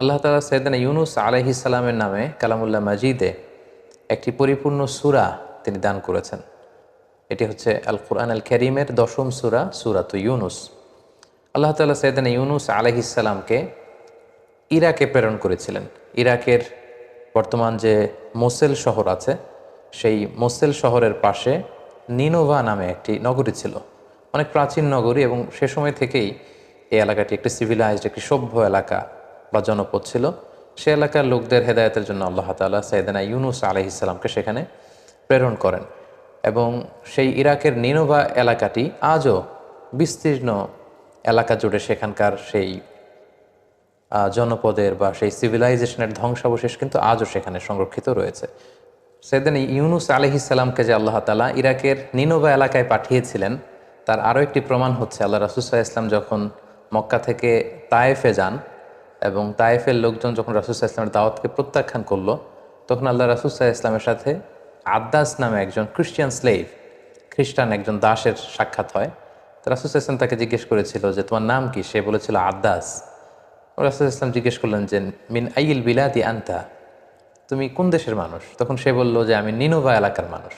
আল্লাহ তাআলা সাইয়েদনা ইউনুস আলাইহিস সালামের নামে কালামুল্লাহ মাজিদে একটি পরিপূর্ণ সূরা তিনি দান করেছেন। এটি হচ্ছে আল কুরআন আল কারীমের ১০ম সূরা, সূরাতু ইউনুস। আল্লাহ তাআলা সাইয়েদনা ইউনুস আলাইহিস সালামকে ইরাকে প্রেরণ করেছিলেন। ইরাকের বর্তমান যে মোসেল শহর আছে, সেই মোসেল শহরের পাশে নিনোভা নামে একটি নগরী ছিল, অনেক প্রাচীন নগরী, এবং সে সময় থেকেই এই এলাকাটি একটি সিভিলাইজড, একটি সভ্য এলাকা বা জনপদ ছিল। সে এলাকার লোকদের হেদায়েতের জন্য আল্লাহ তাআলা সাইয়েদনা ইউনুস আলাইহিস সালামকে সেখানে প্রেরণ করেন, এবং সেই ইরাকের নিনোভা এলাকাটি আজও বিস্তীর্ণ এলাকা জুড়ে সেখানকার সেই জনপদের বা সেই সিভিলাইজেশনের ধ্বংসাবশেষ কিন্তু আজও সেখানে সংরক্ষিত রয়েছে। সাইয়েদনা ইউনুস আলাইহিস সালামকে যে আল্লাহ তাআলা ইরাকের নিনোভা এলাকায় পাঠিয়েছিলেন, তার আরও একটি প্রমাণ হচ্ছে আল্লাহ রাসূল সাল্লাল্লাহু আলাইহি ওয়াসাল্লাম যখন মক্কা থেকে তায়েফে যান এবং তায়েফের লোকজন যখন রাসূল সাল্লাল্লাহু আলাইহি ওয়াসাল্লামের দাওয়াতকে প্রত্যাখ্যান করলো, তখন আল্লাহ রাসূল সাল্লাল্লাহু আলাইহি ওয়াসাল্লামের সাথে আদ্দাস নামে একজন খ্রিস্টান স্লেভ, খ্রিস্টান একজন দাসের সাক্ষাৎ হয়। তো রাসূল সাল্লাল্লাহু আলাইহি ওয়াসাল্লাম তাকে জিজ্ঞেস করেছিল যে তোমার নাম কি? সে বলেছিল আদ্দাস। রাসূল সাল্লাল্লাহু আলাইহি ওয়াসাল্লাম জিজ্ঞেস করলেন যে মিন আইয়িল বিলাদি আনতা, তুমি কোন দেশের মানুষ? তখন সে বলল যে আমি নিনোভা এলাকার মানুষ।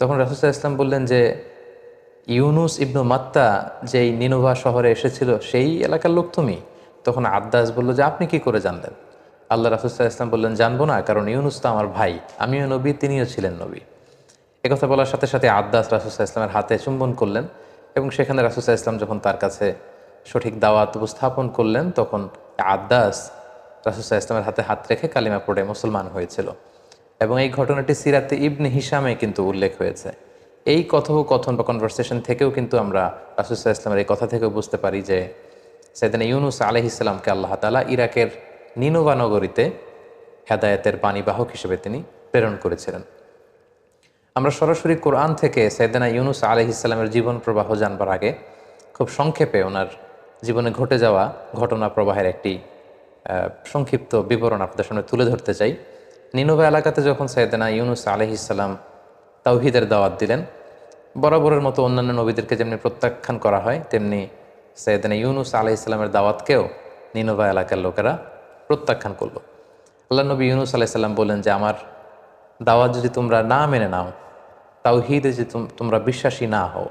তখন রাসূল সাল্লাল্লাহু আলাইহি ওয়াসাল্লাম বললেন যে ইউনুস ইবনু মাত্তা যেই নিনোভা শহরে এসেছিল সেই এলাকার লোক তুমি? তখন আদ্দাস বলল যে আপনি কি করে জানলেন? আল্লাহ রাসূল সাল্লাল্লাহু আলাইহি ওয়াসাল্লাম বললেন জানবো না, কারণ ইউনুস তো আমার ভাই, আমিও নবী, তিনিও ছিলেন নবী। একথা বলার সাথে সাথে আদ্দাস রাসূল সাল্লাল্লাহু আলাইহি ওয়াসাল্লামের হাতে চুম্বন করলেন, এবং সেখানে রাসূল সাল্লাল্লাহু আলাইহি ওয়াসাল্লাম যখন তার কাছে সঠিক দাওয়াত উপস্থাপন করলেন, তখন আদ্দাস রাসূল সাল্লাল্লাহু আলাইহি ওয়াসাল্লামের হাতে হাত রেখে কালিমা পড়ে মুসলমান হয়েছিল। এবং এই ঘটনাটি সিরাতে ইবনে হিশামে কিন্তু উল্লেখ হয়েছে। এই কথোপকথন বা কনভারসেশন থেকেও কিন্তু আমরা রাসূল সাল্লাল্লাহু আলাইহি ওয়াসাল্লামের এই কথা থেকেও বুঝতে পারি যে সাইয়েদনা ইউনুস আলাইহিস সালামকে আল্লাহ তাআলা ইরাকের নিনোভা নগরীতে হেদায়েতের বাণীবাহক হিসেবে তিনি প্রেরণ করেছিলেন। আমরা সরাসরি কোরআন থেকে সাইয়েদনা ইউনুস আলাইহিস সালামের জীবন প্রবাহ জানবার আগে খুব সংক্ষেপে ওনার জীবনে ঘটে যাওয়া ঘটনা প্রবাহের একটি সংক্ষিপ্ত বিবরণ আপনাদের সামনে তুলে ধরতে চাই। নিনোভা এলাকাতে যখন সাইয়েদনা ইউনুস আলাইহিস সালাম তাওহীদের দাওয়াত দিলেন, বরাবরের মতো অন্যান্য নবীদেরকে যেমনি প্রত্যাখ্যান করা হয়, তেমনি সাইয়েদনা ইউনুস আলাইহিস সালামের দাওয়াতকেও নিনোভা এলাকার লোকেরা প্রত্যাখ্যান করলো। আল্লাহ নবী ইউনুস আলাইহিস সালাম বললেন যে আমার দাওয়াত যদি তোমরা না মেনে নাও, তাওহীদে যদি তোমরা বিশ্বাসী না হও,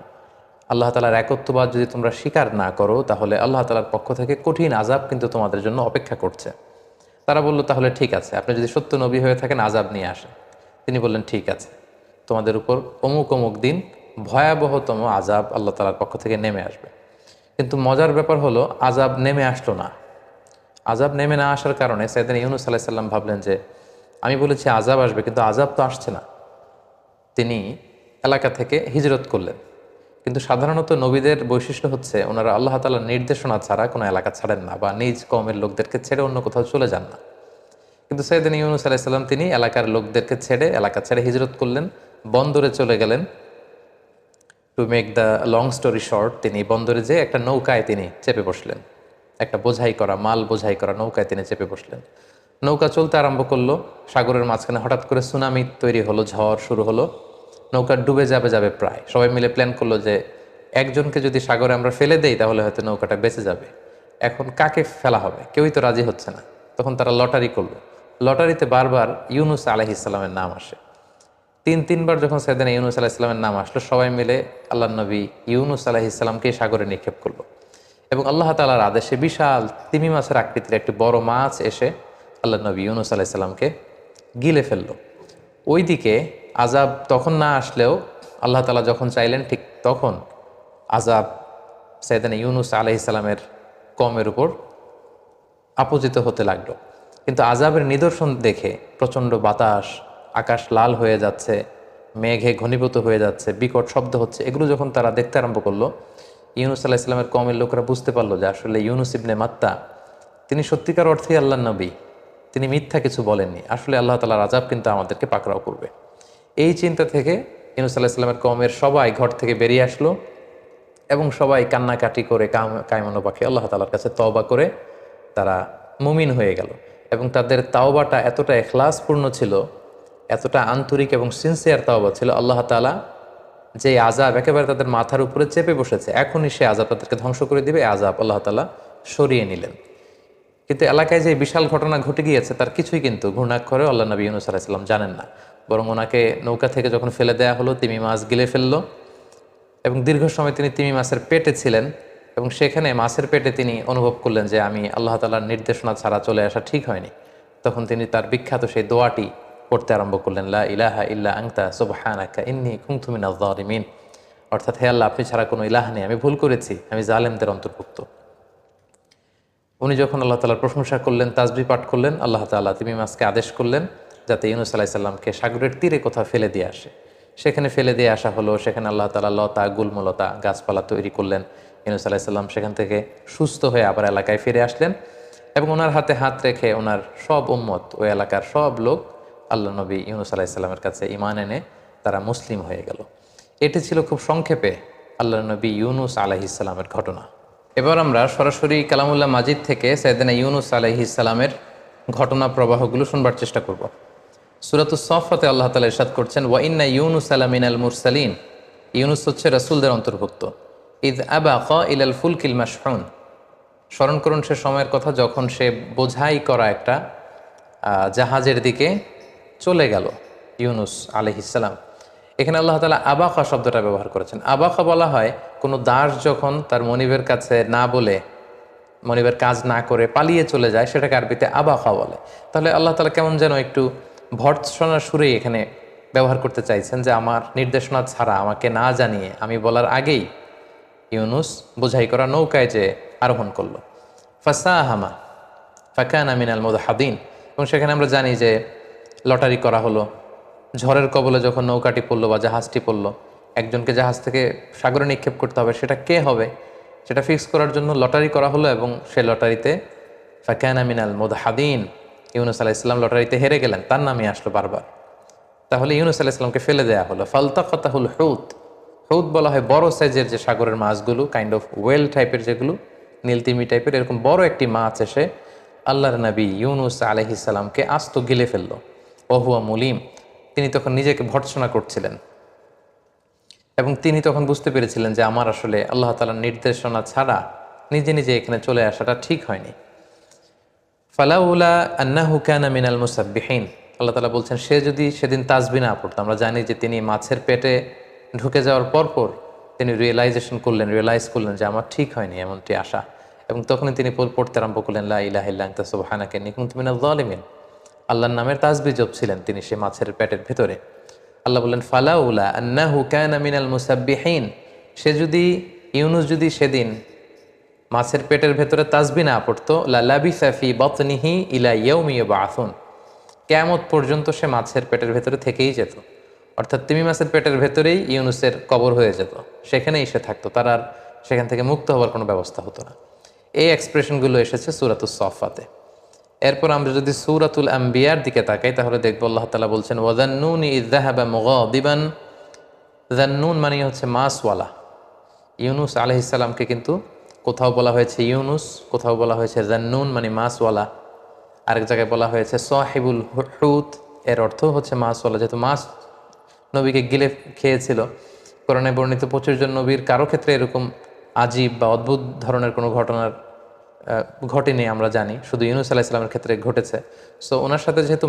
আল্লাহ তাআলার একত্ববাদ যদি তোমরা স্বীকার না করো, তাহলে আল্লাহ তাআলার পক্ষ থেকে কঠিন আযাব কিন্তু তোমাদের জন্য অপেক্ষা করছে। তারা বলল তাহলে ঠিক আছে, আপনি যদি সত্য নবী হয়ে থাকেন আযাব নিয়ে আসেন। তিনি বললেন ঠিক আছে, তোমাদের উপর অমুক অমুক দিন ভয়াবহতম আযাব আল্লাহ তাআলার পক্ষ থেকে নেমে আসবে। কিন্তু মজার ব্যাপার হলো আযাব নেমে আসলো না। আযাব নেমে না আসার কারণে সাইয়েদনা ইউনুস আলাইহিস সালাম ভাবলেন যে আমি বলেছি আযাব আসবে, কিন্তু আযাব তো আসছে না। তিনি এলাকা থেকে হিজরত করলেন। কিন্তু সাধারণত নবীদের বৈশিষ্ট্য হচ্ছে ওনারা আল্লাহ তাআলার নির্দেশনা ছাড়া কোনো এলাকা ছাড়েন না, বা নিজ কওমের লোকদেরকে ছেড়ে অন্য কোথাও চলে যান না। কিন্তু সাইয়েদনা ইউনুস আলাইহিস সালাম তিনি এলাকার লোকদেরকে ছেড়ে, এলাকা ছেড়ে হিজরত করলেন, বন্দরে চলে গেলেন। To make the long story short, তিনি বন্দরে যেয়ে একটা নৌকায় তিনি চেপে বসলেন, একটা বোঝাই করা, মাল বোঝাই করা নৌকায় তিনি চেপে বসলেন। নৌকা চলতে আরম্ভ করলো, সাগরের মাঝখানে হঠাৎ করে সুনামি তৈরি হলো, ঝড় শুরু হলো, নৌকা ডুবে যাবে যাবে প্রায়। সবাই মিলে প্ল্যান করলো যে একজনকে যদি সাগরে আমরা ফেলে দেই তাহলে হয়তো নৌকাটা বেঁচে যাবে। এখন কাকে ফেলা হবে? কেউই তো রাজি হচ্ছে না। তখন তারা লটারি করলো। লটারিতে বারবার ইউনুস আলাইহিস সালামের নাম আসে। তিনবার যখন সাইয়েদনা ইউনুস আলাইহিস সালামের নাম আসলো, সবাই মিলে আল্লাহর নবী ইউনুস আলাইহিস সালামকে সাগরে নিক্ষেপ করলো, এবং আল্লাহ তাআলার আদেশে বিশাল তিমি মাছের আকৃতির একটি বড় মাছ এসে আল্লাহর নবী ইউনুস আলাইহিস সালামকে গিলে ফেললো। ওইদিকে আযাব তখন না আসলেও আল্লাহ তাআলা যখন চাইলেন ঠিক তখন আযাব সাইয়েদনা ইউনুস আলাইহিস সালামের কওমের উপর আপতিত হতে লাগলো। কিন্তু আযাবের নিদর্শন দেখে প্রচণ্ড বাতাস, আকাশ লাল হয়ে যাচ্ছে, মেঘে ঘনীভূত হয়ে যাচ্ছে, বিকট শব্দ হচ্ছে, এগুলো যখন তারা দেখতে আরম্ভ করলো, ইউনুস আলাইহিস সালামের কওমের লোকেরা বুঝতে পারলো যে আসলে ইউনুস ইবনে মাত্তা তিনি সত্যিকার অর্থেই আল্লাহর নবী, তিনি মিথ্যা কিছু বলেননি, আসলে আল্লাহ তাআলার আযাব কিন্তু আমাদেরকে পাকড়াও করবে। এই চিন্তা থেকে ইউনুস আলাইহিস সালামের কওমের সবাই ঘর থেকে বেরিয়ে আসলো, এবং সবাই কান্নাকাটি করে কায়মানো পাখি আল্লাহ তাআলার কাছে তওবা করে তারা মুমিন হয়ে গেল। এবং তাদের তাওবাটা এতটা ইখলাসপূর্ণ ছিল, এতটা আন্তরিক এবং সিনসিয়ার তাওবা ছিল, আল্লাহ তাআলা যে আযাব একেবারে তাদের মাথার উপরে চেপে বসেছে, এখনই সে আযাব তাদেরকে ধ্বংস করে দিবে, এই আযাব আল্লাহ তাআলা সরিয়ে নিলেন। কিন্তু এলাকায় যে বিশাল ঘটনা ঘটে গিয়েছে তার কিছুই কিন্তু ঘূর্ণাক্ষরেও আল্লাহ নবী ইউনুস আলাইহিস সালাম জানেন না। বরং ওনাকে নৌকা থেকে যখন ফেলে দেয়া হলো, তিমি মাছ গিলে ফেললো এবং দীর্ঘ সময় তিনি তিমি মাছের পেটে ছিলেন এবং সেখানে মাছের পেটে তিনি অনুভব করলেন যে আমি আল্লাহ তাআলার নির্দেশনা ছাড়া চলে আসা ঠিক হয়নি। তখন তিনি তার বিখ্যাত সেই দোয়াটি পড়তে আরম্ভ করলেন, লা ইলাহা ইল্লা আনতা সুবহানাকা ইন্নী কুনতু মিনাজ জালিমিন। অর্থাৎ, হে আল্লাহ, আপনি ছাড়া কোনো ইলাহ নেই, আমি ভুল করেছি, আমি জালেমদের অন্তর্ভুক্ত। উনি যখন আল্লাহ তাআলার প্রশংসা করলেন, তাসবিহ পাঠ করলেন, আল্লাহ তাআলা তিমি মাছকে আদেশ করলেন যাতে ইউনুস আলাইহিস সালামকে সাগরের তীরে কোথাও ফেলে দিয়ে আসে। সেখানে ফেলে দিয়ে আসা হলো। সেখানে আল্লাহ তাআলা লতা, গুল্মলতা, গাছপালা তৈরি করলেন। ইউনুস আলাইহিস সালাম সেখান থেকে সুস্থ হয়ে আবার এলাকায় ফিরে আসলেন এবং ওনার হাতে হাত রেখে ওনার সব উম্মত, ওই এলাকার সব লোক আল্লাহ নবী ইউনুস আলাইহিস সালামের কাছে ঈমান এনে তারা মুসলিম হয়ে গেল। এটি ছিল খুব সংক্ষেপে আল্লাহ নবী ইউনুস আলাইহিস সালামের ঘটনা। এবার আমরা সরাসরি কালামুল্লাহ মাজিদ থেকে সাইয়েদনা ইউনুস আলাইহিস সালামের ঘটনা প্রবাহগুলো শুনবার চেষ্টা করব। সূরাতুস সাফফাতে আল্লাহ তাআলা ইরশাদ করছেন, ওয়া ইন্না ইউনুস মিনাল মুরসালিন। ইউনুস হচ্ছে রাসূলদের অন্তর্ভুক্ত। ইয আবাকা ইলাল ফুলকিল মাশহুন। স্মরণ করুন সে সময়ের কথা যখন সে বোঝাই করা একটা জাহাজের দিকে চলে গেল ইউনুস আলাইহিস সালাম। এখানে আল্লাহ তাআলা আবাকা শব্দটা ব্যবহার করেছেন। আবাকা বলা হয় কোনো দাস যখন তার মনিবের কাছে না বলে, মনিবের কাজ না করে পালিয়ে চলে যায়, সেটাকে আরবিতে আবাকা বলে। তাহলে আল্লাহ তাআলা কেমন যেন একটু ভর্ৎসনার সুরেই এখানে ব্যবহার করতে চাইছেন যে আমার নির্দেশনা ছাড়া, আমাকে না জানিয়ে, আমি বলার আগেই ইউনুস বোঝাই করা নৌকায় যে আরোহণ করলো। ফাসাহামা ফাকানা মিনাল মুদহাদিন। এবং সেখানে আমরা জানি যে লটারি করা হলো। ঝড়ের কবলে যখন নৌকাটি পড়লো বা জাহাজটি পড়লো, একজনকে জাহাজ থেকে সাগরে নিক্ষেপ করতে হবে, সেটা কে হবে সেটা ফিক্স করার জন্য লটারি করা হলো এবং সে লটারিতে ফাকানা মিনাল মুদহাদিন, ইউনুস আলাইহিস সালাম লটারিতে হেরে গেলেন, তার নামই আসলো বারবার। তাহলে ইউনুস আলাইহিস সালামকে ফেলে দেয়া হলো। ফালতাকাতাহুল হুত। হুত বলা হয় বড় সাইজের যে সাগরের মাছগুলো, কাইন্ড অফ ওয়েল টাইপের, যেগুলো নীলতিমি টাইপের, এরকম বড় একটি মাছ এসে আল্লাহর নবী ইউনুস আলাইহিস সালামকে আস্ত গিলে ফেললো। ওহুয়া মুলিম। তিনি তখন নিজেকে ভর্ৎসনা করছিলেন এবং তিনি তখন বুঝতে পেরেছিলেন যে আমার আসলে আল্লাহ তাআলার নির্দেশনা ছাড়া নিজে নিজে এখানে চলে আসাটা ঠিক হয়নি। ফালাউলা আন্নাহু কানা মিনাল মুসাব্বিহিন। আল্লাহ তাআলা বলছেন, সে যদি সেদিন তাসবিহ না পড়তো। আমরা জানি যে তিনি মাছের পেটে ঢুকে যাওয়ার পরপর তিনি রিয়েলাইজ করলেন যে আমার ঠিক হয়নি এমনটি আসা, এবং তখনই তিনি পড়তে আরম্ভ করলেন, লা ইলাহা ইল্লা আনতা সুবহানাকা ইন্নী কুনতু মিনাজ জালিমিন। আল্লাহর নামের তাসবিহ জপছিলেন তিনি সে মাছের পেটের ভেতরে। আল্লাহ বললেন, ফালাউলা আন্নাহু কানা মিনাল মুসাব্বিহিন। সে যদি, ইউনুস যদি সেদিন মাছের পেটের ভেতরে তাসবিহ না পড়তো, লা লাবিসা ফি বাতনিহি ইলা ইয়াউমি ইউবআসুন। কিয়ামত পর্যন্ত সে মাছের পেটের ভেতরে থেকেই যেত। অর্থাৎ তিমি মাছের পেটের ভেতরেই ইউনুসের কবর হয়ে যেত, সেখানেই সে থাকতো, তার আর সেখান থেকে মুক্ত হওয়ার কোনো ব্যবস্থা হতো না। এই এক্সপ্রেশনগুলো এসেছে সূরাতুস সাফফাতে। এরপর আমরা যদি সূরাতুল আম্বিয়ার দিকে তাকাই তাহলে দেখব আল্লাহ তাআলা বলছেন, ওয়াযান্নুনি ইয যাহাবা মুগাদিবান। যান্নুন মানে হচ্ছে মাছওয়ালা। ইউনুস আলাইহিস সালামকে কিন্তু কোথাও বলা হয়েছে ইউনুস, কোথাও বলা হয়েছে যান্নুন মানে মাছওয়ালা, আরেক জায়গায় বলা হয়েছে সাহিবুল হুত, এর অর্থ হচ্ছে মাছওয়ালা। যেহেতু মাছ নবীকে গিলে খেয়েছিল, কোরআনে বর্ণিত 25 জন নবীর কারো ক্ষেত্রে এরকম আজীব বা অদ্ভুত ধরনের কোনো ঘটেনি আমরা জানি, শুধু ইউনুস আলাইহিস সালামের ক্ষেত্রে ঘটেছে। সো ওনার সাথে যেহেতু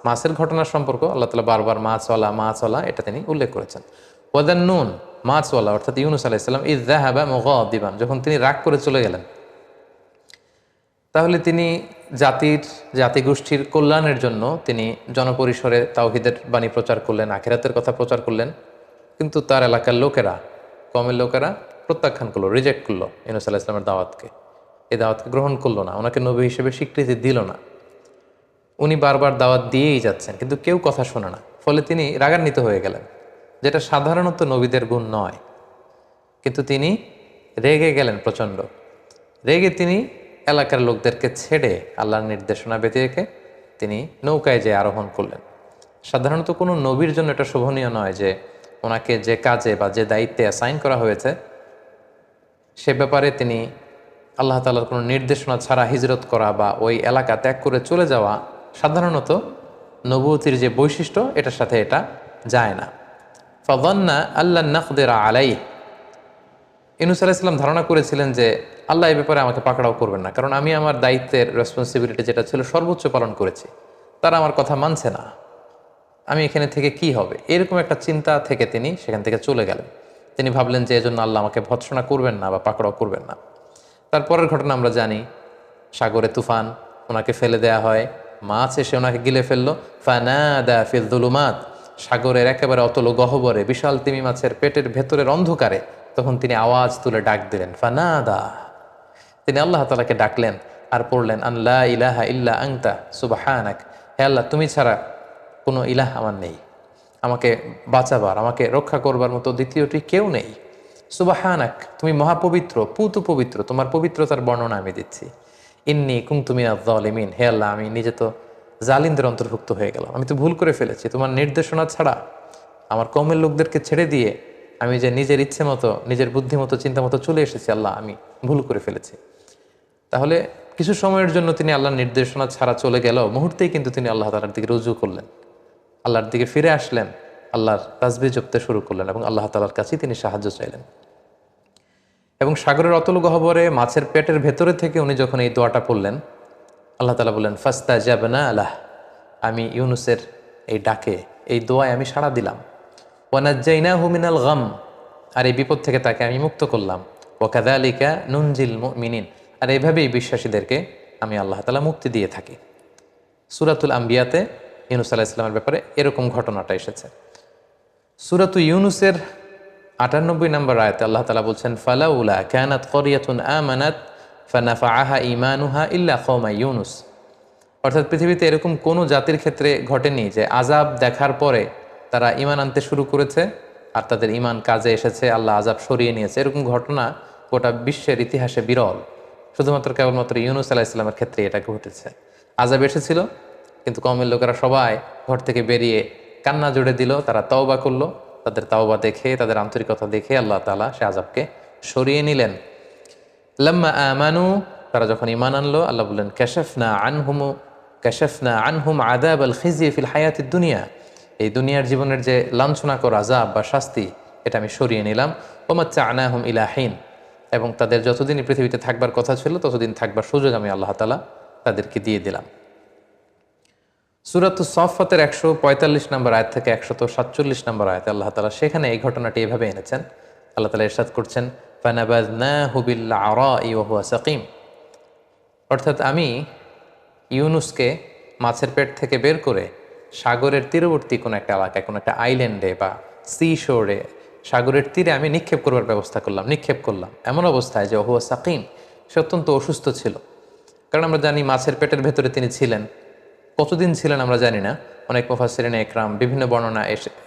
মাছের ঘটনার সম্পর্ক, আল্লাহ তাআলা বারবার মাছওয়ালা এটা তিনি উল্লেখ করেছেন। ওয়াযান্নুন মাছওয়ালা অর্থাৎ ইউনুস আলাইহিস সালাম ইয যাহাবা মুগাদিবান, যখন তিনি রাগ করে চলে গেলেন, তাহলে তিনি জাতিগোষ্ঠীর কল্যাণের জন্য তিনি জনপরিসরে তাওহীদের বাণী প্রচার করলেন, আখিরাতের কথা প্রচার করলেন, কিন্তু তার এলাকার লোকেরা, কমের লোকেরা প্রত্যাখ্যান করলো, রিজেক্ট করলো ইউনুস আলাইহিস সালামের দাওয়াতকে। এই দাওয়াতকে গ্রহণ করলো না, ওনাকে নবী হিসেবে স্বীকৃতি দিল না। উনি বারবার দাওয়াত দিয়েই যাচ্ছেন কিন্তু কেউ কথা শোনে না, ফলে তিনি রাগান্বিত হয়ে গেলেন, যেটা সাধারণত নবীদের গুণ নয়। কিন্তু তিনি রেগে গেলেন প্রচণ্ড। রেগে তিনি এলাকার লোকদেরকে ছেড়ে আল্লাহর নির্দেশনা ব্যতি রেখে তিনি নৌকায় যেয়ে আরোহণ করলেন। সাধারণত কোনো নবীর জন্য এটা শোভনীয় নয় যে ওনাকে যে কাজে বা যে দায়িত্বে অ্যাসাইন করা হয়েছে সে ব্যাপারে তিনি আল্লাহ তাআলার কোনো নির্দেশনা ছাড়া হিজরত করা বা ওই এলাকা ত্যাগ করে চলে যাওয়া সাধারণত নবুয়তির যে বৈশিষ্ট্য এটার সাথে এটা যায় না। ফাযান্না আল্লান নাকদিরা আলাইহি। ইউনূস আলাইহিস সালাম ধারণা করেছিলেন যে আল্লাহ এই ব্যাপারে আমাকে পাকড়াও করবেন না, কারণ আমি আমার দায়িত্বের রেসপন্সিবিলিটি যেটা ছিল সর্বোচ্চ পালন করেছি, তারা আমার কথা মানছে না, আমি এখানে থেকে কি হবে, এরকম একটা চিন্তা থেকে তিনি সেখান থেকে চলে গেলেন। তিনি ভাবলেন যে এজন্য আল্লাহ আমাকে ভৎসনা করবেন না বা পাকড়াও করবেন না। তারপরের ঘটনা আমরা জানি, সাগরে তুফান, ওনাকে ফেলে দেয়া হয়, মাছ এসে ওনাকে গিলে ফেললো। ফানাদা ফিল যুলুমাত, সাগরের একেবারে অতল গহ্বরে বিশাল তিমি মাছের পেটের ভেতরের অন্ধকারে তখন তিনি আওয়াজ তুলে ডাক দিলেন, ফানাদা, তিনি আল্লাহ তাআলাকে ডাকলেন আর পড়লেন, আন লা ইলাহা ইল্লা আনতা সুবহানাক, হে আল্লাহ তুমি ছাড়া কোনো ইলাহ আমার নেই, আমাকে বাঁচাবার, আমাকে রক্ষা করবার মতো দ্বিতীয়টি কেউ নেই। সুবহানাক, তুমি মহাপবিত্র, পুতু পবিত্র, তোমার পবিত্রতার বর্ণনা আমি দিচ্ছি। ইন্নী কুনতু মিনাজ জালিমিন, হে আল্লাহ আমি নিজে তো জালিমদের অন্তর্ভুক্ত হয়ে গেলাম, আমি তো ভুল করে ফেলেছি, তোমার নির্দেশনা ছাড়া আমার কওমের লোকদেরকে ছেড়ে দিয়ে আমি যে নিজের ইচ্ছে মতো, নিজের বুদ্ধি মতো, চিন্তা মতো চলে এসেছি, আল্লাহ আমি ভুল করে ফেলেছি। তাহলে কিছু সময়ের জন্য তিনি আল্লাহর নির্দেশনা ছাড়া চলে গেল, মুহূর্তেই কিন্তু তিনি আল্লাহ তাআলার দিকে রুজু করলেন, আল্লাহর দিকে ফিরে আসলেন, আল্লাহর তাসবিহ জপতে শুরু করলেন এবং আল্লাহ তাআলার কাছেই তিনি সাহায্য চাইলেন। এবং সাগরের অতল গহ্বরে মাছের পেটের ভেতরে থেকে উনি যখন এই দোয়াটা পড়লেন, আল্লাহ তাআলা বললেন, ফাস্তাজাবনা লাহ, আমি ইউনুসের এই ডাকে, এই দোয়ায় আমি সাড়া দিলাম। ওয়ানাজ্জাইনাহু মিনাল গাম, আর এই বিপদ থেকে তাকে আমি মুক্ত করলাম। ওয়াকাযালিকা নুনজিল মুমিনিন, আর এইভাবেই বিশ্বাসীদেরকে আমি আল্লাহ তাআলা মুক্তি দিয়ে থাকি। সূরাতুল আম্বিয়াতে ইউনুস আলাইহিস সালামের ব্যাপারে এরকম ঘটনাটা এসেছে। সূরাতু ইউনুসের ৯৮ নম্বর আয়াতে আল্লাহ তাআলা বলছেন, ফালাউলা কানাত ক্বরিয়াতুন আমানাত ফানাফাআহা ঈমানুহা ইল্লা কওমা ইউনুস, অর্থাৎ পৃথিবীতে এরকম কোনো জাতির ক্ষেত্রে ঘটেনি যে আযাব দেখার পরে তারা ঈমান আনতে শুরু করেছে আর তাদের ঈমান কাজে এসেছে, আল্লাহ আযাব সরিয়ে নিয়েছে। এরকম ঘটনা গোটা বিশ্বের ইতিহাসে বিরল, শুধুমাত্র কেবলমাত্র ইউনুস আলাইহিস সালামের ক্ষেত্রে এটা ঘটেছে। আযাব এসেছিল, কিন্তু কওমের লোকেরা সবাই ঘর থেকে বেরিয়ে কান্না জুড়ে দিল, তারা তওবা করলো, তাদের তাওবা দেখে, তাদের আন্তরিকতা দেখে আল্লাহ তাআলা সে আযাবকে সরিয়ে নিলেন। লাম্মা আমানু, তারা যখন ঈমান আনলো, আল্লাহ বললেন, কাশাফনা আনহুম আযাবাল খিজি ফিল হায়াতিদ দুনিয়া, এই দুনিয়ার জীবনের যে লাঞ্ছনাকর আযাব বা শাস্তি, এটা আমি সরিয়ে নিলাম। ওয়া মাত্তা'নাহুম ইলা হিন, এবং তাদের যতদিন পৃথিবীতে থাকবার কথা ছিল ততদিন থাকবার সুযোগ আমি আল্লাহ তাআলা তাদেরকে দিয়ে দিলাম। সূরাতুস সাফফাতের ১৪৫ নম্বর আয়াত থেকে ১৪৭ নম্বর আয়াতে আল্লাহ তাআলা সেখানে এই ঘটনাটি এভাবে এনেছেন। আল্লাহ তাআলা ইরশাদ করছেন, ফানাবাযনাহু বিল আরাই ওয়া হুয়া সাকিম, অর্থাৎ আমি ইউনুসকে মাছের পেট থেকে বের করে সাগরের তীরবর্তী কোনো একটা এলাকায়, কোনো একটা আইল্যান্ডে বা সি শোরে, সাগরের তীরে আমি নিক্ষেপ করবার ব্যবস্থা করলাম, নিক্ষেপ করলাম এমন অবস্থায় যে হুয়া সাকিম, সে অত্যন্ত অসুস্থ ছিল। কারণ আমরা জানি মাছের পেটের ভেতরে তিনি ছিলেন, কতদিন ছিলেন আমরা জানি না। অনেক মুফাসসিরিনে ইকরাম বিভিন্ন বর্ণনা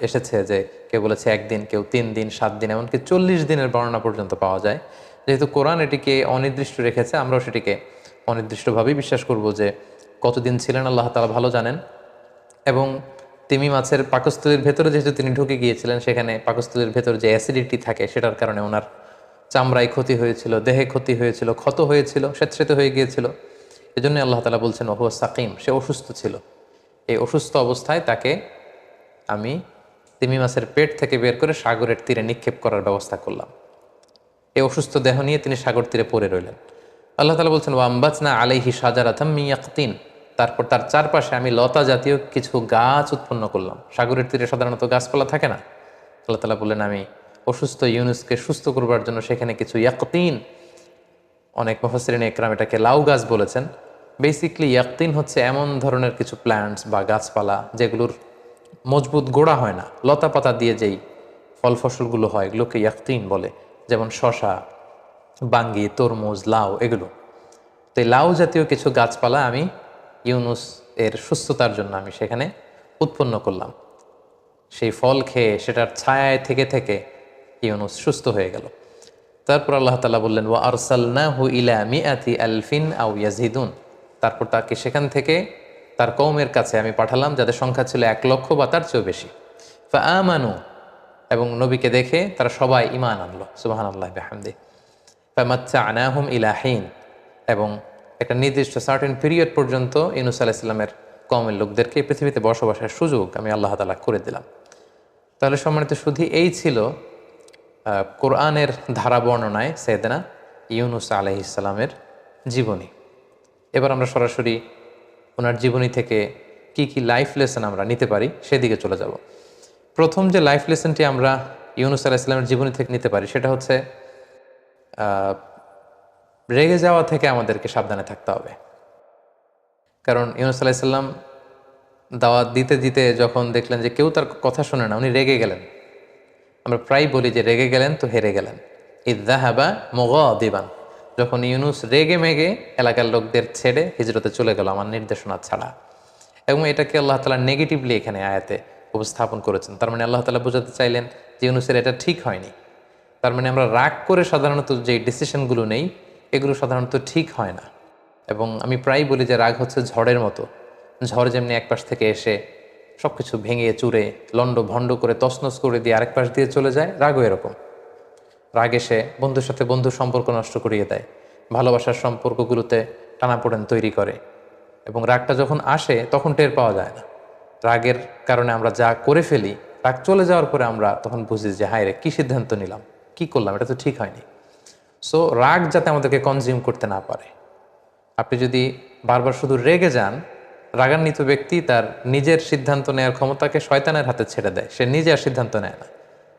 এসেছে যে কেউ বলেছে ১ দিন, কেউ ৩ দিন, ৭ দিন, এমনকি ৪০ দিনের বর্ণনা পর্যন্ত পাওয়া যায়। যেহেতু কোরআন এটিকে অনির্দিষ্ট রেখেছে, আমরাও সেটিকে অনির্দিষ্টভাবেই বিশ্বাস করব যে কতদিন ছিলেন আল্লাহ তাআলা ভালো জানেন। এবং তিমি মাছের পাকস্থলীর ভেতরে যেহেতু তিনি ঢুকে গিয়েছিলেন, সেখানে পাকস্থলীর ভেতর যে অ্যাসিডিটি থাকে সেটার কারণে ওনার চামড়ায় ক্ষতি হয়েছিল, দেহে ক্ষতি হয়েছিল, ক্ষত হয়েছিল, স্বেচ্ছাতে হয়ে গিয়েছিল। এজন্য আল্লাহ তাআলা বলছেন ওহুয়া সাকিম, সে অসুস্থ ছিল। এই অসুস্থ অবস্থায় তাকে আমি তিমি মাছের পেট থেকে বের করে সাগরের তীরে নিক্ষেপ করার ব্যবস্থা করলাম। এই অসুস্থ দেহ নিয়ে তিনি সাগর তীরে পড়ে রইলেন। আল্লাহ তাআলা বলছেন, ওয়াম্বাতনা আলাইহি শাজারাতাম মিন ইয়াকতিন, তারপর তার চারপাশে আমি লতা জাতীয় কিছু গাছ উৎপন্ন করলাম। সাগরের তীরে সাধারণত গাছপালা থাকে না। আল্লাহ তাআলা বললেন, আমি অসুস্থ ইউনুসকে সুস্থ করবার জন্য সেখানে কিছু ইয়াকতিন, অনেক মুফাসসিরিনে ইকরাম এটাকে লাউ গাছ বলেছেন। বেসিকলি ইয়াকতিন হচ্ছে এমন ধরনের কিছু প্ল্যান্টস বা গাছপালা যেগুলোর মজবুত গোড়া হয় না, লতা পাতা দিয়ে যেই ফল ফসলগুলো হয় এগুলোকে ইয়াকতিন বলে, যেমন শশা, বাঙ্গি, তরমুজ, লাউ, এগুলো। তো এই লাউ জাতীয় কিছু গাছপালা আমি ইউনুস এর সুস্থতার জন্য আমি সেখানে উৎপন্ন করলাম। সেই ফল খেয়ে সেটার ছায়ায় থেকে থেকে ইউনুস সুস্থ হয়ে গেল। তারপর আল্লাহ তাআলা বললেন, ওয়া আরসালনাহু ইলা মিআতি আলফিন আও ইয়াজিদুন, তারপর তাকে সেখান থেকে তার কওমের কাছে আমি পাঠালাম যাদের সংখ্যা ছিল ১,০০,০০০ বা তার চেয়েও বেশি। ফাআমানু, এবং নবীকে দেখে তারা সবাই ঈমান আনলো। সুবহানাল্লাহি বিহামদিহি। ফামাত্তা'নাহুম ইলা হিন, এবং একটা নির্দিষ্ট সার্টেন পিরিয়ড পর্যন্ত ইউনুস আলাইহিস সালামের কওমের লোকদেরকে পৃথিবীতে বসবাসের সুযোগ আমি আল্লাহ তাআলা করে দিলাম। তাহলে সম্মানিত সুধী, এই ছিল কোরআনের ধারা বর্ণনায় সাইয়েদনা ইউনুস আলাইহিস সালামের জীবনী। এবার আমরা সরাসরি ওনার জীবনী থেকে কি কি লাইফ লেসন আমরা নিতে পারি সেদিকে চলে যাব। প্রথম যে লাইফ লেসনটি আমরা ইউনুস আলাইহিস সালামের জীবনী থেকে নিতে পারি সেটা হচ্ছে রেগে যাওয়া থেকে আমাদেরকে সাবধানে থাকতে হবে। কারণ ইউনুস আলাইহিস সালাম দাওয়াত দিতে দিতে যখন দেখলেন যে কেউ তার কথা শোনে না, উনি রেগে গেলেন। আমরা প্রায় বলি যে রেগে গেলেন তো হেরে গেলেন। ইযযাহাবা মুগাদিবান, যখন ইউনুস রেগে মেগে এলাকার লোকদের ছেড়ে হিজরতে চলে গেল আমার নির্দেশনা ছাড়া। এবং এটাকে আল্লাহ তাআলা নেগেটিভলি এখানে আয়াতে উপস্থাপন করেছেন। তার মানে আল্লাহ তাআলা বোঝাতে চাইলেন যে ইউনুসের এটা ঠিক হয়নি। তার মানে আমরা রাগ করে সাধারণত যে ডিসিশনগুলো নেই এগুলো সাধারণত ঠিক হয় না। এবং আমি প্রায় বলি যে রাগ হচ্ছে ঝড়ের মতো। ঝড় যেমনি এক পাশ থেকে এসে সব কিছু ভেঙে চুরে লন্ড ভণ্ড করে তছনছ করে দিয়ে আরেক পাশ দিয়ে চলে যায়, রাগও এরকম। রাগ এসে বন্ধুর সাথে বন্ধুর সম্পর্ক নষ্ট করিয়ে দেয়, ভালোবাসার সম্পর্কগুলোতে টানাপোড়েন তৈরি করে। এবং রাগটা যখন আসে তখন টের পাওয়া যায় না। রাগের কারণে আমরা যা করে ফেলি, রাগ চলে যাওয়ার পরে আমরা তখন বুঝি যে হায় রে, কী সিদ্ধান্ত নিলাম, কি করলাম, এটা তো ঠিক হয়নি। সো রাগ যাতে আমাদেরকে কনজিউম করতে না পারে। আপনি যদি বারবার শুধু রেগে যান, রাগান্বিত ব্যক্তি তার নিজের সিদ্ধান্ত নেওয়ার ক্ষমতাকে শয়তানের হাতে ছেড়ে দেয়। সে নিজে আর সিদ্ধান্ত নেয় না,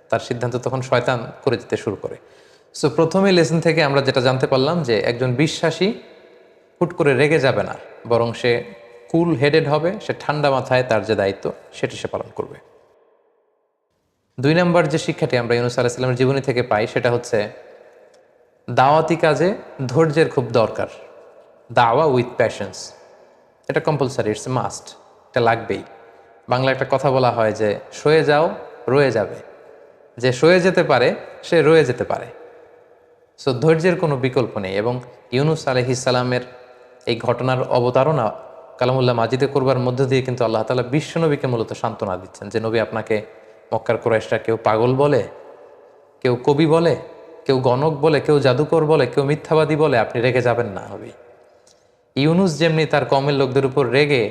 তার সিদ্ধান্ত তখন শয়তান করে দিতে শুরু করে। সো প্রথমে লেসন থেকে আমরা যেটা জানতে পারলাম যে একজন বিশ্বাসী হুট করে রেগে যাবে না, বরং সে কুল হেডেড হবে, সে ঠান্ডা মাথায় তার যে দায়িত্ব সেটি সে পালন করবে। 2 নম্বর যে শিক্ষাটি আমরা ইউনুস আলাইহিস সালামের জীবনী থেকে পাই সেটা হচ্ছে দাওয়াতি কাজে ধৈর্যের খুব দরকার। দাওয়া উইথ প্যাশন্স, এটা কম্পালসারি, ইটস মাস্ট, এটা লাগবেই। বাংলা একটা কথা বলা হয় যে সয়ে যাও রয়ে যাবে। যে সয়ে যেতে পারে সে রয়ে যেতে পারে। সো ধৈর্যের কোনো বিকল্প নেই। এবং ইউনুস আলাইহিস সালামের এই ঘটনার অবতারণা কালামুল্লাহ মাজিদে করবার মধ্য দিয়ে কিন্তু আল্লাহ তাআলা বিশ্বনবীকে মূলত সান্ত্বনা দিচ্ছেন যে নবী, আপনাকে মক্কার কুরাইশরা কেউ পাগল বলে, কেউ কবি বলে, কেউ গণক বলে, কেউ জাদুকর বলে, কেউ মিথ্যাবাদী বলে, আপনি রেগে যাবেন না নবী। ইউনুস যেমনি তার কওমের লোকদের উপর রেগে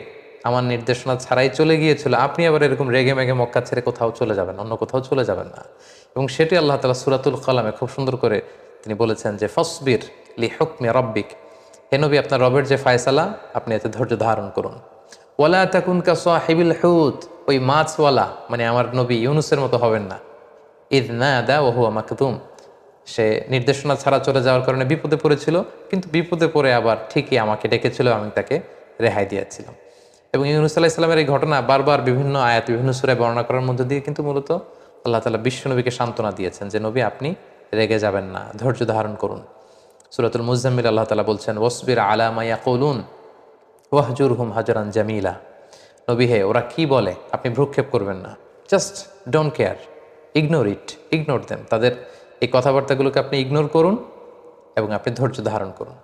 আমার নির্দেশনা ছাড়াই চলে গিয়েছিল, আপনি আবার এরকম রেগে মেগে মক্কা ছেড়ে কোথাও চলে যাবেন, অন্য কোথাও চলে যাবেন না। এবং সেটি আল্লাহ তাআলা সূরাতুল কালামে খুব সুন্দর করে তিনি বলেছেন যে ফসবির লি হুকমি রাব্বিক, হে নবী, আপনার রবের যে ফায়সালা আপনি এতে ধৈর্য ধারণ করুন। ওয়ালা তাকুন কা সাহিবিল হুত, ওই মাছওয়ালা মানে আমার নবী ইউনুসের মতো হবেন না। ইয নাদা ওয়া হুয়া মাকদুম, সে নির্দেশনা ছাড়া চলে যাওয়ার কারণে বিপদে পড়েছিল, কিন্তু বিপদে পড়ে আবার ঠিকই আমাকে ডেকেছিল, আমি তাকে রেহাই দিয়েছিলাম। এবং ইউনুস আলাইহিস সালামের এই ঘটনা বারবার বিভিন্ন আয়াত বিভিন্ন সূরায় বর্ণনা করার মধ্যে দিয়ে কিন্তু মূলত আল্লাহ তাআলা বিশ্বনবীকে সান্ত্বনা দিয়েছেন যে নবী, আপনি রেগে যাবেন না, ধৈর্য ধারণ করুন। সূরাতুল মুজাম্মিল আল্লাহ তাআলা বলছেন ওয়াসবির আলা মা ইয়াকুলুন ওয়াহজুরহুম হাজরান জামিলা, নবী হে, ওরা কি বলে আপনি ভ্রুক্ষেপ করবেন না, just don't care, ignore them, তাদের এই কথাবার্তাগুলোকে আপনি ইগনোর করুন এবং আপনি ধৈর্য ধারণ করুন।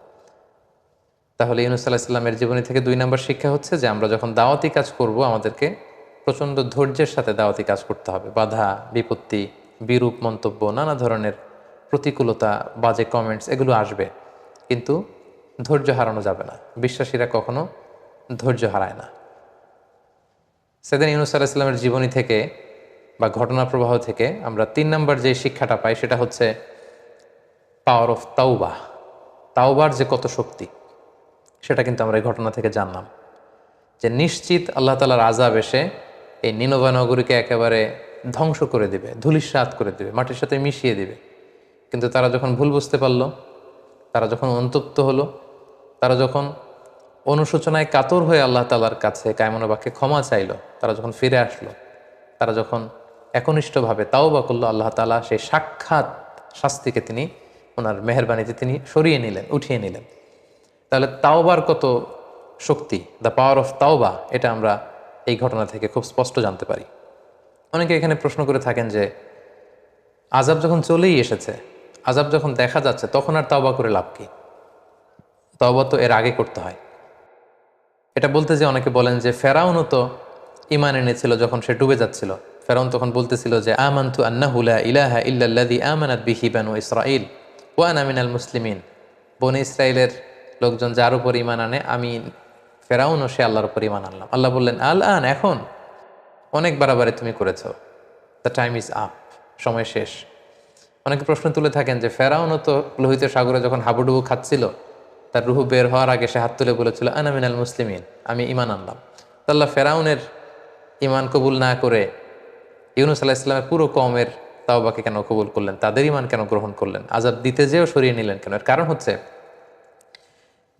তাহলে ইউনুস আলাইহিস সালামের জীবনী থেকে 2 নম্বর শিক্ষা হচ্ছে যে আমরা যখন দাওয়াতি কাজ করব আমাদেরকে প্রচণ্ড ধৈর্যের সাথে দাওয়াতি কাজ করতে হবে। বাধা বিপত্তি, বিরূপ মন্তব্য, নানা ধরনের প্রতিকূলতা, বাজে কমেন্টস এগুলো আসবে, কিন্তু ধৈর্য হারানো যাবে না। বিশ্বাসীরা কখনো ধৈর্য হারায় না। সেদিন ইউনুস আলাইহিস সালামের জীবনী থেকে বা ঘটনা প্রবাহ থেকে আমরা 3 নম্বর যে শিক্ষাটা পাই সেটা হচ্ছে পাওয়ার অফ তাওবা। তাওবার যে কত শক্তি সেটা কিন্তু আমরা এই ঘটনা থেকে জানলাম। যে নিশ্চিত আল্লাহ তাআলার আযাব এসে এই নিনভা নগরীকে একেবারে ধ্বংস করে দিবে, ধূলিসাৎ করে দিবে, মাটির সাথে মিশিয়ে দিবে। কিন্তু তারা যখন ভুল বুঝতে পারলো, তারা যখন অনুতপ্ত হলো, তারা যখন অনুশোচনায় কাতর হয়ে আল্লাহ তাআলার কাছে কায়মনে বাক্যে ক্ষমা চাইলো, তারা যখন ফিরে আসলো, তারা যখন একনিষ্ঠভাবে তাওবা করলো, আল্লাহ তাআলা সেই সাক্ষাৎ শাস্তিকে তিনি ওনার মেহেরবানিতে তিনি সরিয়ে নিলেন, উঠিয়ে নিলেন। তাহলে তাওবার কত শক্তি, দ্য পাওয়ার অফ তাওবা, এটা আমরা এই ঘটনা থেকে খুব স্পষ্ট জানতে পারি। অনেকে এখানে প্রশ্ন করে থাকেন যে আযাব যখন চলেই এসেছে, আযাব যখন দেখা যাচ্ছে, তখন আর তাওবা করে লাভ কি? তাওবা তো এর আগে করতে হয়। এটা বলতে যে অনেকে বলেন যে ফেরাউনও তো ঈমান এনেছিল যখন সে ডুবে যাচ্ছিল। ফেরাউন তখন বলতেছিল যে আমানতু আন্নাহু লা ইলাহা ইল্লাল্লাযী আমানাত বিহি বানু ইসরাঈল ওয়া আনা মিনাল মুসলিমিন। বনি ইসরাইলের লোকজন যার উপর ঈমান আনে, আমি ফেরাউনও সে আল্লাহর উপর ঈমান আনলাম। আল্লাহ বললেন আল আন, এখন অনেক বাড়াবাড়ি তুমি করেছো, দ্য টাইম ইজ আপ, সময় শেষ। অনেকে প্রশ্ন তুলে থাকেন যে ফেরাউনও তো লোহিত সাগরে যখন হাবুডুবু খাচ্ছিল, তার রুহু বের হওয়ার আগে সে হাত তুলে বলেছিল আনা মিনাল মুসলিমিন, আমি ইমান আনলাম। তো আল্লাহ ফেরাউনের ইমান কবুল না করে ইউনুস আলাহ ইসলামের পুরো কওমের তাওবাকে কেন কবুল করলেন, তাদের ইমান কেন গ্রহণ করলেন, আজাব দিতে যেও সরিয়ে নিলেন কেন? এর কারণ হচ্ছে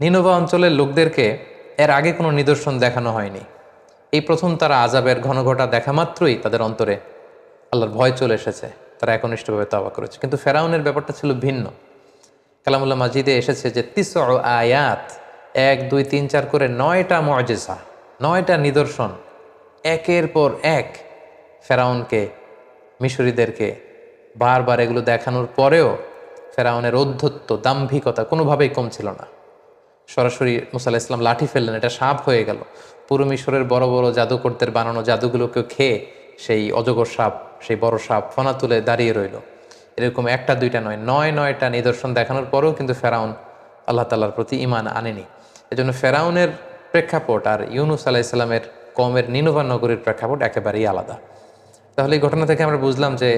নিনোভা অঞ্চলের লোকদেরকে এর আগে কোনো নিদর্শন দেখানো হয়নি। এই প্রথম তারা আজাবের ঘনঘটা দেখা মাত্রই তাদের অন্তরে আল্লাহর ভয় চলে এসেছে, তারা একনিষ্ঠভাবে তাওবা করেছে। কিন্তু ফেরাউনের ব্যাপারটা ছিল ভিন্ন। কালামুল্লাহ মাজিদে এসেছে যে ৩০ আয়াত, ১, ২, ৩, ৪ করে ৯টা মুআজিজা, ৯টা নিদর্শন একের পর এক ফেরাউনকে, মিশরীদেরকে বারবার এগুলো দেখানোর পরেও ফেরাউনের ঔদ্ধত্য, দাম্ভিকতা কোনোভাবেই কমছিল না। সরাসরি মুসা আলাইহিস সালাম লাঠি ফেললেন, এটা সাপ হয়ে গেল। পুরো মিশরের বড় বড় জাদুকরদের বানানো জাদুগুলোকে খেয়ে সেই অজগর সাপ, সেই বড় সাপ ফনা তুলে দাঁড়িয়ে রইল। এরকম একটা দুইটা নয়, ৯টা নিদর্শন দেখানোর পরেও কিন্তু ফেরাউন আল্লাহ তাআলার প্রতি ঈমান আনেনি। এজন্য ফেরাউনের প্রেক্ষাপট আর ইউনুস আলাইহিস সালামের কওমের নিনোভা নগরীর প্রেক্ষাপট একেবারেই আলাদা। তাহলে এই ঘটনা থেকে আমরা বুঝলাম যে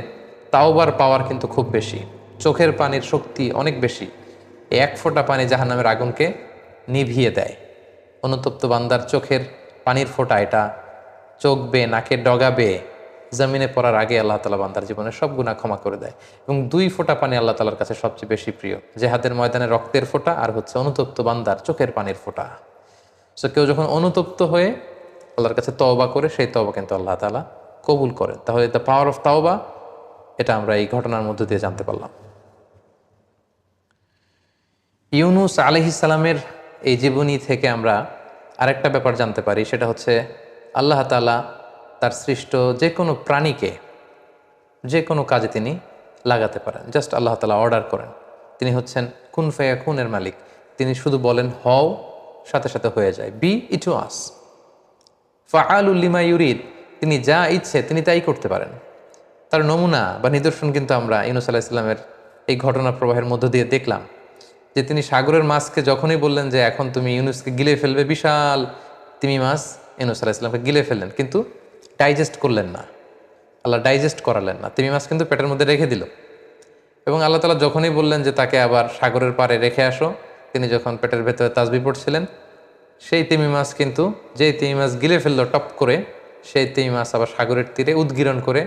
তাওবার পাওয়ার কিন্তু খুব বেশি, চোখের পানির শক্তি অনেক বেশি। এক ফোঁটা পানি জাহান্নামের আগুনকে নিভিয়ে দেয়। অনুতপ্ত বান্দার চোখের পানির ফোঁটা, এটা চোখ বেয়ে, নাকের ডগা বেয়ে জমিনে পড়ার আগে আল্লাহ তাআলা বান্দার জীবনের সব গুনাহ ক্ষমা করে দেয়। এবং 2 ফোঁটা পানি আল্লাহ তাআলার কাছে সবচেয়ে বেশি প্রিয়, জেহাদের ময়দানে রক্তের ফোঁটা আর হচ্ছে অনুতপ্ত বান্দার চোখের পানির ফোঁটা। সো কেউ যখন অনুতপ্ত হয়ে আল্লাহর কাছে তওবা করে, সেই তওবা কিন্তু আল্লাহ তাআলা কবুল করেন। তাহলে দ্য পাওয়ার অফ তাওবা, এটা আমরা এই ঘটনার মধ্য দিয়ে জানতে পারলাম। ইউনুস আলাইহিস সালামের এই জীবনী থেকে আমরা আরেকটা ব্যাপার জানতে পারি, সেটা হচ্ছে আল্লাহ তাআলা তার সৃষ্ট যে কোনো প্রাণীকে যে কোনো কাজে তিনি লাগাতে পারেন। জাস্ট আল্লাহ তাআলা অর্ডার করেন। তিনি হচ্ছেন কুন ফায়াকুনের মালিক। তিনি শুধু বলেন হও, সাথে সাথে হয়ে যায়। বি ইট ওয়াজ ফাআলুল লিমা ইউরিদ, তিনি যা ইচ্ছে তিনি তাই করতে পারেন। তার নমুনা বা নিদর্শন কিন্তু আমরা ইউনুস আলাইহিস সালামের এই ঘটনা প্রবাহের মধ্য দিয়ে দেখলাম, যে তিনি সাগরের মাছকে যখনই বললেন যে এখন তুমি ইউনুসকে গিলে ফেলবে, বিশাল তিমি মাছ ইউনুস আলাইহিস সালামকে গিলে ফেললেন, কিন্তু ডাইজেস্ট করলেন না। আল্লাহ ডাইজেস্ট করালেন না, তিমি মাছ কিন্তু পেটের মধ্যে রেখে দিল। এবং আল্লাহ তাআলা যখনই বললেন যে তাকে আবার সাগরের পাড়ে রেখে আসো, তিনি যখন পেটের ভেতরে তাসবিহ পড়ছিলেন, সেই তিমি মাছ কিন্তু, যেই তিমি মাছ গিলে ফেললো টপ করে, সেই তিমি মাছ আবার সাগরের তীরে উদ্গীরণ করে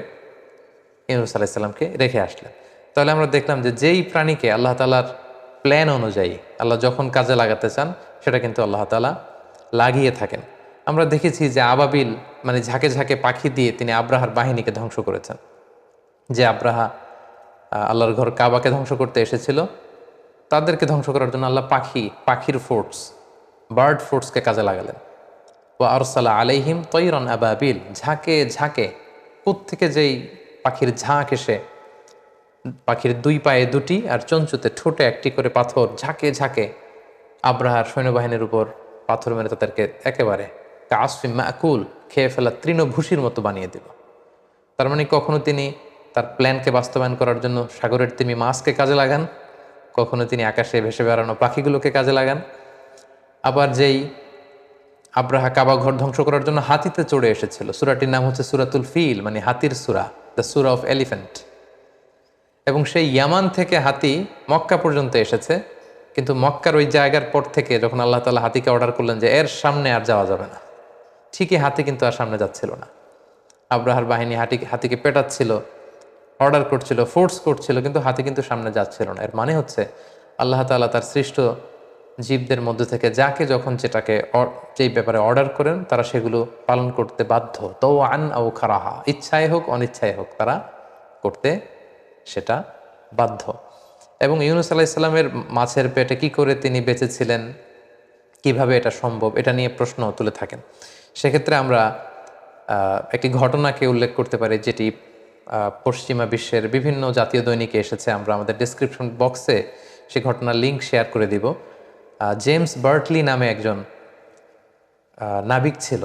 ইউনুস আলাইহিস সালামকে রেখে আসলেন। তাহলে আমরা দেখলাম যে যেই প্রাণীকে আল্লাহ তাআলার প্ল্যান অনুযায়ী আল্লাহ যখন কাজে লাগাতে চান, সেটা কিন্তু আল্লাহ তাআলা লাগিয়ে থাকেন। আমরা দেখেছি যে আবাবিল, মানে ঝাঁকে ঝাঁকে পাখি দিয়ে তিনি আব্রাহার বাহিনীকে ধ্বংস করেছেন। যে আব্রাহা আল্লাহর ঘর কাবাকে ধ্বংস করতে এসেছিল, তাদেরকে ধ্বংস করার জন্য আল্লাহ পাখির ফোর্স, বার্ড ফোর্সকে কাজে লাগালেন। ওয়া আরসালা আলাইহিম তৈরন আবাবিল, ঝাঁকে ঝাঁকে প্রত্যেকে যেই পাখির ঝাঁক এসে, পাখির 2 পায়ে 2টি আর চঞ্চুতে ঠোঁটে 1টি করে পাথর ঝাঁকে ঝাঁকে আব্রাহার সৈন্যবাহিনীর উপর পাথর মেরে তাদেরকে একেবারে কাসফিম মাকুল, খেয়ে ফেলা তৃণভূষির মতো বানিয়ে দিল। তার মানে কখনো তিনি তার প্ল্যানকে বাস্তবায়ন করার জন্য সাগরের তিমি মাছকে কাজে লাগান, কখনো তিনি আকাশে ভেসে বেড়ানো পাখিগুলোকে কাজে লাগান। আবার যেই আব্রাহা কাবা ঘর ধ্বংস করার জন্য হাতিতে চড়ে এসেছিল, সূরাটির নাম হচ্ছে সূরাতুল ফিল, মানে হাতির সূরা, দ্য সূরা অফ এলিফ্যান্ট। এবং সেই ইয়ামান থেকে হাতি মক্কা পর্যন্ত এসেছে, কিন্তু মক্কার ওই জায়গার পর থেকে যখন আল্লাহ তাআলা হাতিকে অর্ডার করলেন যে এর সামনে আর যাওয়া যাবে না, ঠিকই হাতি কিন্তু আর সামনে যাচ্ছিল না। আব্রাহার বাহিনী হাতিকে পেটাচ্ছিল, অর্ডার করছিল, ফোর্স করছিল, কিন্তু হাতি কিন্তু সামনে যাচ্ছিল না। এর মানে হচ্ছে আল্লাহ তাআলা তার সৃষ্ট জীবদের মধ্যে থেকে যাকে যখন যেই ব্যাপারে অর্ডার করেন, তারা সেগুলো পালন করতে বাধ্য। তাওআন আও কারাহা, ইচ্ছায় হোক অনিচ্ছায় হোক, তারা করতে সেটা বাধ্য। এবং ইউনুস আলাইহিস সালামের মাছের পেটে কি করে তিনি বেঁচেছিলেন, কিভাবে এটা সম্ভব, এটা নিয়ে প্রশ্ন তুলে থাকেন। সেক্ষেত্রে আমরা একটি ঘটনাকে উল্লেখ করতে পারি, যেটি পশ্চিমা বিশ্বের বিভিন্ন জাতীয় দৈনিকে এসেছে। আমরা আমাদের ডেসক্রিপশন বক্সে সেই ঘটনার লিঙ্ক শেয়ার করে দিব। জেমস বার্টলি নামে একজন নাবিক ছিল।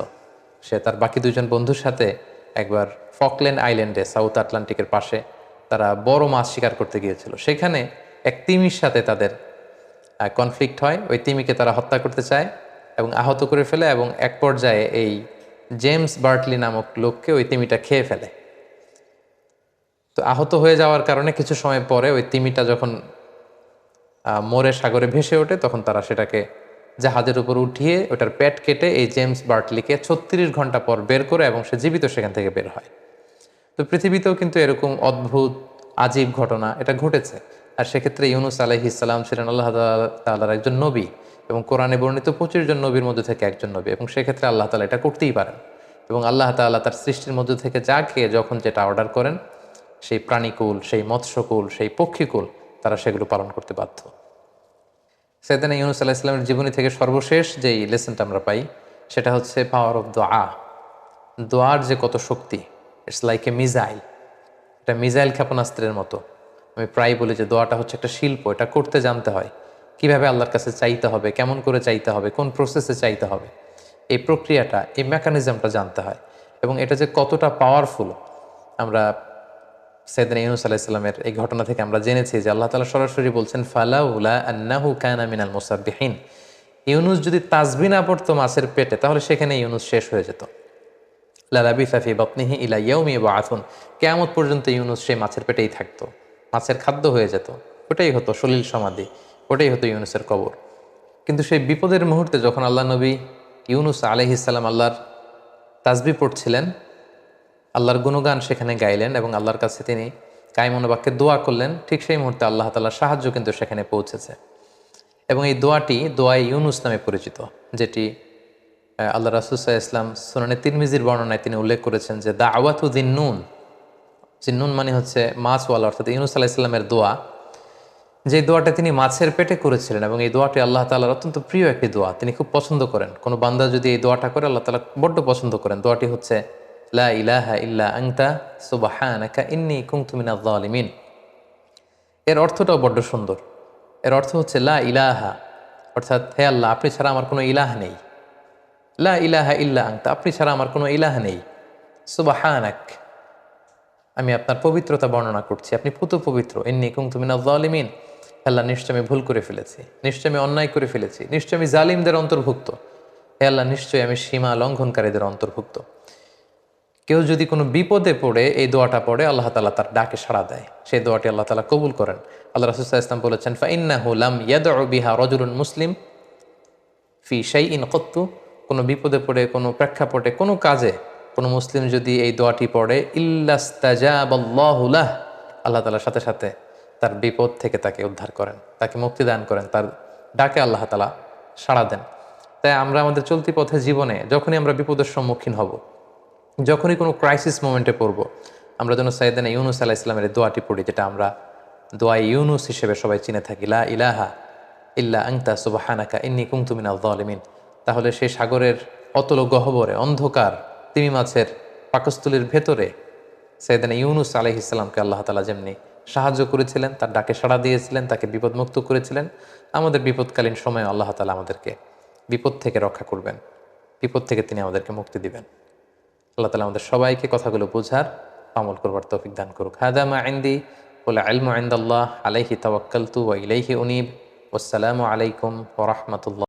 সে তার বাকি 2 জন বন্ধুর সাথে একবার ফকল্যান্ড আইল্যান্ডে, সাউথ আটলান্টিকের পাশে, তারা বড় মাছ শিকার করতে গিয়েছিল। সেখানে এক তিমির সাথে তাদের কনফ্লিক্ট হয়। ওই তিমিকে তারা হত্যা করতে চায় এবং আহত করে ফেলে, এবং এক পর্যায়ে এই জেমস বার্টলি নামক লোককে ওই তিমিটা খেয়ে ফেলে। তো আহত হয়ে যাওয়ার কারণে কিছু সময় পরে ওই তিমিটা যখন মরে সাগরে ভেসে ওঠে, তখন তারা সেটাকে জাহাজের উপর উঠিয়ে ওটার পেট কেটে এই জেমস বার্টলিকে 36 ঘন্টা পর বের করে, এবং সে জীবিত সেখান থেকে বের হয়। তো পৃথিবীতেও কিন্তু এরকম অদ্ভুত আজীব ঘটনা এটা ঘটেছে। আর সেক্ষেত্রে ইউনুস আলাইহিস সালাম ছিলেন আল্লাহ তাআলার একজন নবী, এবং কোরআনে বর্ণিত 25 জন নবীর মধ্যে থেকে একজন নবী, এবং সেক্ষেত্রে আল্লাহ তাআলা এটা করতেই পারেন। এবং আল্লাহ তাআলা তার সৃষ্টির মধ্যে থেকে যাকে যখন যেটা অর্ডার করেন, সেই প্রাণীকুল, সেই মৎস্যকুল, সেই পক্ষীকুল, তারা সেগুলো পালন করতে বাধ্য। সাইয়েদনা ইউনুস আলাইহিস সালামের জীবনী থেকে সর্বশেষ যেই লেসনটা আমরা পাই, সেটা হচ্ছে পাওয়ার অফ দোয়া। দোয়ার যে কত শক্তি, ইটস লাইক এ মিজাইল। এটা মিজাইল ক্ষেপণাস্ত্রের মতো। আমি প্রায় বলি যে দোয়াটা হচ্ছে একটা শিল্প, এটা করতে জানতে হয়। কিভাবে আল্লাহর কাছে চাইতে হবে, কেমন করে চাইতে হবে, কোন প্রসেসে চাইতে হবে, এই প্রক্রিয়াটা, এই মেকানিজমটা জানতে হয়। এবং এটা যে কতটা পাওয়ারফুল, আমরা সাইয়েদনা ইউনুস আলাইহিস সালামের এই ঘটনা থেকে আমরা জেনেছি যে আল্লাহ তাআলা সরাসরি বলছেন, ফালাউলা আন্নাহু কানা মিনাল মুসাব্বিহিন। ইউনুস যদি তাসবিহ না পড়তো মাছের পেটে, তাহলে সেখানে ইউনুস শেষ হয়ে যেত। লালাবিসা ফি বাতনিহি ইলা ইয়াউমি ইউবআসুন। কিয়ামত পর্যন্ত ইউনুস সেই মাছের পেটেই থাকতো, মাছের খাদ্য হয়ে যেত। ওটাই হতো সলিল সমাধি, ওটাই হতো ইউনুসের কবর। কিন্তু সেই বিপদের মুহূর্তে যখন আল্লাহ নবী ইউনুস আলাইহিস সালাম আল্লাহর তাসবিহ পড়ছিলেন, আল্লাহর গুণগান সেখানে গাইলেন, এবং আল্লাহর কাছে তিনি কায়মনোবাক্যে দোয়া করলেন, ঠিক সেই মুহূর্তে আল্লাহ তাআলার সাহায্য কিন্তু সেখানে পৌঁছেছে। এবং এই দোয়াটি দোয়ায়ে ইউনুস নামে পরিচিত, যেটি আল্লাহ রাসূল সাল্লাল্লাহু আলাইহি ওয়াসাল্লাম সুনানে তিরমিজির বর্ণনায় তিনি উল্লেখ করেছেন যে দাওয়াতু যিন্নুন। যিন্নুন মানে হচ্ছে মাছওয়ালা, অর্থাৎ ইউনুস আলাইহিস সালামের দোয়া। যে দোয়াটা তিনি মাছের পেটে করেছিলেন, এবং এই দোয়াটি আল্লাহ তাআলার অত্যন্ত প্রিয় একটি দোয়া, তিনি খুব পছন্দ করেন। কোনো বান্দা যদি এই দোয়াটা করে, আল্লাহ তাআলা বড্ড পছন্দ করেন। দোয়াটি হচ্ছে লা ইলাহা ইল্লা আনতা সুবহানাকা ইন্নী কুনতু মিনাজ জালিমিন। এর অর্থটাও বড্ড সুন্দর। এর অর্থ হচ্ছে লা ইলাহা, অর্থাৎ হে আল্লাহ, আপনি ছাড়া আমার কোনো ইলাহ নেই। লা ইলাহা ইল্লা আনতা, আপনি ছাড়া আমার কোনো ইলাহ নেই। সুবহানাক, আমি আপনার পবিত্রতা বর্ণনা করছি, আপনি পুত পবিত্র। ইন্নী কুনতু মিনাজ জালিমিন, আল্লাহ নিশ্চয় আমি ভুল করে ফেলেছি, নিশ্চয় আমি অন্যায় করে ফেলেছি, নিশ্চয় আমি জালিমদের অন্তর্ভুক্ত। হে আল্লাহ, নিশ্চয়ই আমি সীমা লঙ্ঘনকারীদের অন্তর্ভুক্ত। কেউ যদি কোনো বিপদে পড়ে এই দোয়াটা পড়ে, আল্লাহ তাআলা তার ডাকে সাড়া দেয়, সেই দোয়াটি আল্লাহ তাআলা কবুল করেন। আল্লাহ রাসূল সাল্লাল্লাহু আলাইহি ওয়াসাল্লাম বলেছেন, ফাইন্নাহু লাম ইয়াদউ বিহা রাজুলুন মুসলিম ফি শাইইন কত্তু। কোনো বিপদে পড়ে, কোনো প্রেক্ষাপটে, কোনো কাজে কোনো মুসলিম যদি এই দোয়াটি পড়ে, ইল্লাস্তাজাবাল্লাহু লাহ, আল্লাহ তাআলার সাথে সাথে তার বিপদ থেকে তাকে উদ্ধার করেন, তাকে মুক্তি দান করেন, তার ডাকে আল্লাহ তাআলা সাড়া দেন। তাই আমরা আমাদের চলতি পথে জীবনে যখনই আমরা বিপদের সম্মুখীন হব, যখনই কোনো ক্রাইসিস মোমেন্টে পড়ব, আমরা যেন সাইয়েদনা ইউনুস আলাইহিস সালামের এই দোয়াটি পড়ি, যেটা আমরা দোয়া ইউনুস হিসেবে সবাই চিনে থাকি, লা ইলাহা ইল্লা আনতা সুবহানাকা ইন্নী কুনতু মিনাজ জালিমিন। তাহলে সেই সাগরের অতল গহ্বরে, অন্ধকার তিমি মাছের পাকস্থলীর ভেতরে সাইয়েদনা ইউনুস আলাইহিস সালামকে আল্লাহ তাআলা যেমনি সাহায্য করেছিলেন, তার ডাকে সাড়া দিয়েছিলেন, তাকে বিপদমুক্ত করেছিলেন, আমাদের বিপদকালীন সময়ে আল্লাহ তাআলা আমাদেরকে বিপদ থেকে রক্ষা করবেন, বিপদ থেকে তিনি আমাদেরকে মুক্তি দিবেন। আল্লাহ তাআলা আমাদের সবাইকে কথাগুলো বোঝার, আমল করবার তৌফিক দান করুক। হাদা মা ইনদি ওয়াল ইলমু ইনদাল্লাহ আলাইহি তাওয়াক্কালতু ওয়া ইলাইহি উনীব। ওয়াসসালামু আলাইকুম ওয়া রাহমাতুল্লাহ।